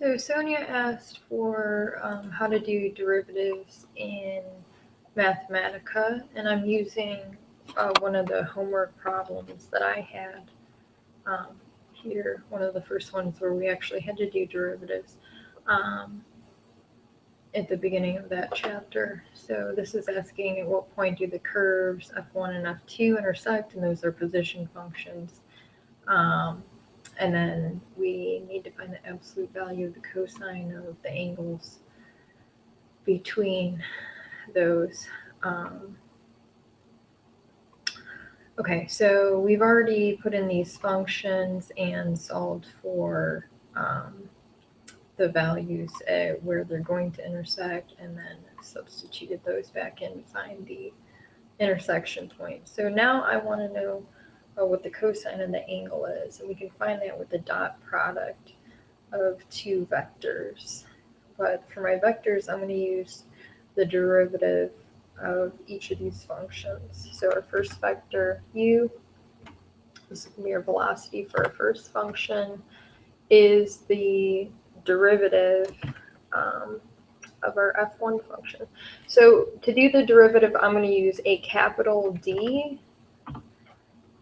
So Sonia asked for how to do derivatives in Mathematica, and I'm using one of the homework problems that I had here, one of the first ones where we actually had to do derivatives at the beginning of that chapter. So this is asking at what point do the curves f1 and f2 intersect, and those are position functions. And then we need to find the absolute value of the cosine of the angles between those. Okay, so we've already put in these functions and solved for the values at where they're going to intersect, and then substituted those back in to find the intersection point. So now I want to know what the cosine of the angle is, and we can find that with the dot product of two vectors. But for my vectors, I'm going to use the derivative of each of these functions. So our first vector, u, this is going to be our velocity for our first function, is the derivative of our f1 function. So to do the derivative, I'm going to use a capital D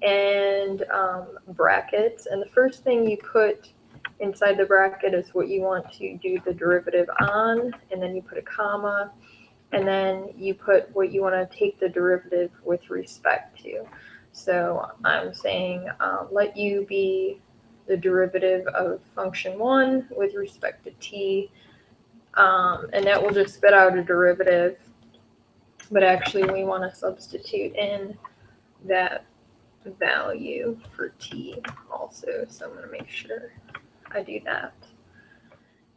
and brackets. And the first thing you put inside the bracket is what you want to do the derivative on, and then you put a comma, and then you put what you want to take the derivative with respect to. So I'm saying let u be the derivative of function 1 with respect to t, and that will just spit out a derivative, but actually we want to substitute in that value for t also, so I'm going to make sure I do that.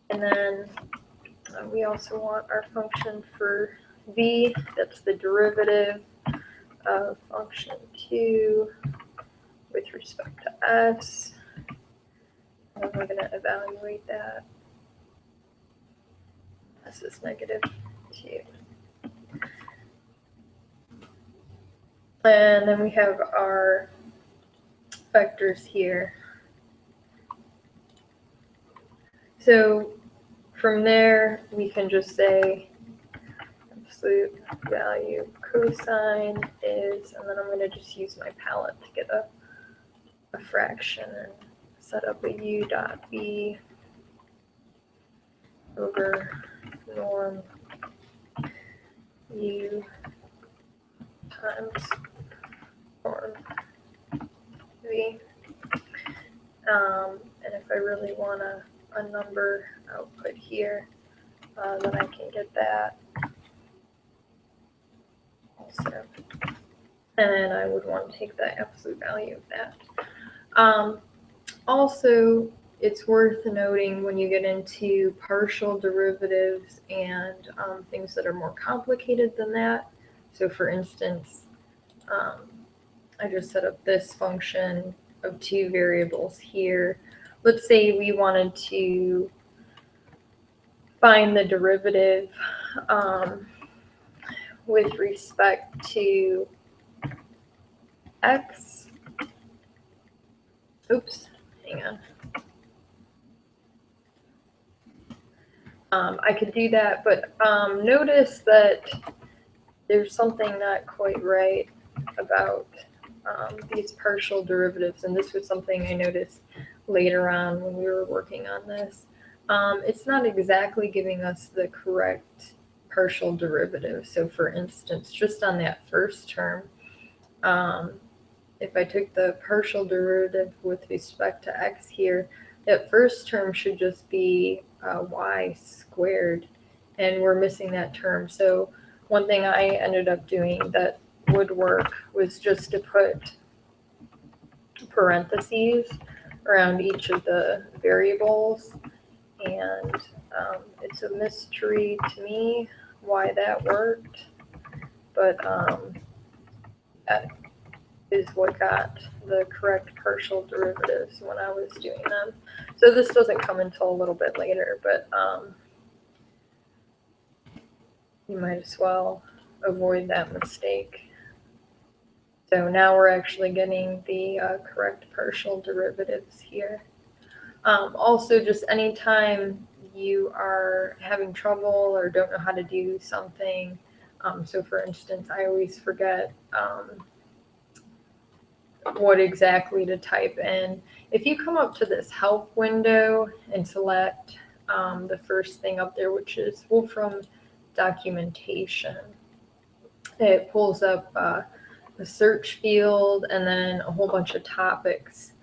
And then we also want our function for v, that's the derivative of function 2 with respect to s, and we're going to evaluate that. This is negative 2. And then we have our vectors here. So from there, we can just say absolute value cosine is, and then I'm going to just use my palette to get a fraction and set up a u dot v over norm u times norm v. And if I really want a number output here, then I can get that also. And then I would want to take the absolute value of that. Also, it's worth noting when you get into partial derivatives and things that are more complicated than that. So for instance, I just set up this function of two variables here. Let's say we wanted to find the derivative with respect to x. Oops, hang on. I could do that, but notice that there's something not quite right about these partial derivatives, and this was something I noticed later on when we were working on this. It's not exactly giving us the correct partial derivative. So for instance, just on that first term, if I took the partial derivative with respect to x here, that first term should just be y squared, and we're missing that term. So one thing I ended up doing that would work was just to put parentheses around each of the variables, and it's a mystery to me why that worked, but that is what got the correct partial derivatives when I was doing them. So this doesn't come until a little bit later, but you might as well avoid that mistake. So now we're actually getting the correct partial derivatives here. Also, just anytime you are having trouble or don't know how to do something. So for instance, I always forget what exactly to type in. If you come up to this help window and select the first thing up there, which is Wolfram documentation, it pulls up the search field and then a whole bunch of topics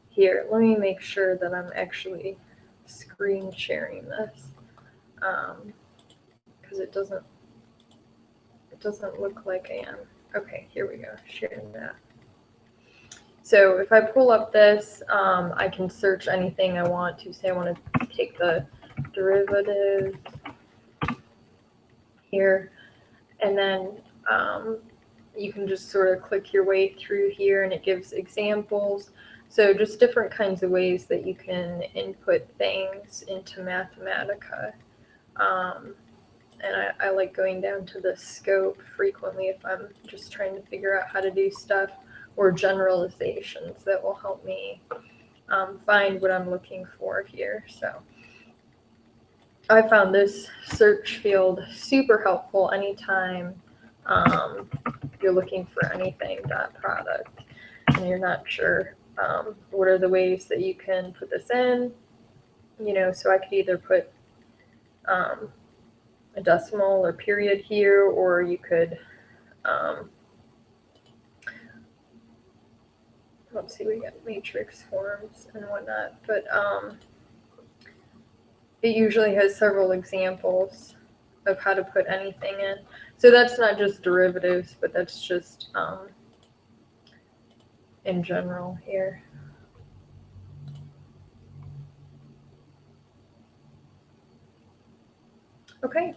here. Let me make sure that I'm actually screen sharing this because it doesn't look like I am. Okay, here we go, sharing that. So if I pull up this, I can search anything I want to. Say I want to take the derivative here, and then you can just sort of click your way through here, and it gives examples. So just different kinds of ways that you can input things into Mathematica. And I like going down to the scope frequently if I'm just trying to figure out how to do stuff, or generalizations that will help me find what I'm looking for here. So I found this search field super helpful anytime you're looking for anything .product and you're not sure what are the ways that you can put this in. You know, so I could either put a decimal or period here, or you could let's see, we got matrix forms and whatnot, but it usually has several examples of how to put anything in. So that's not just derivatives, but that's just in general here. Okay,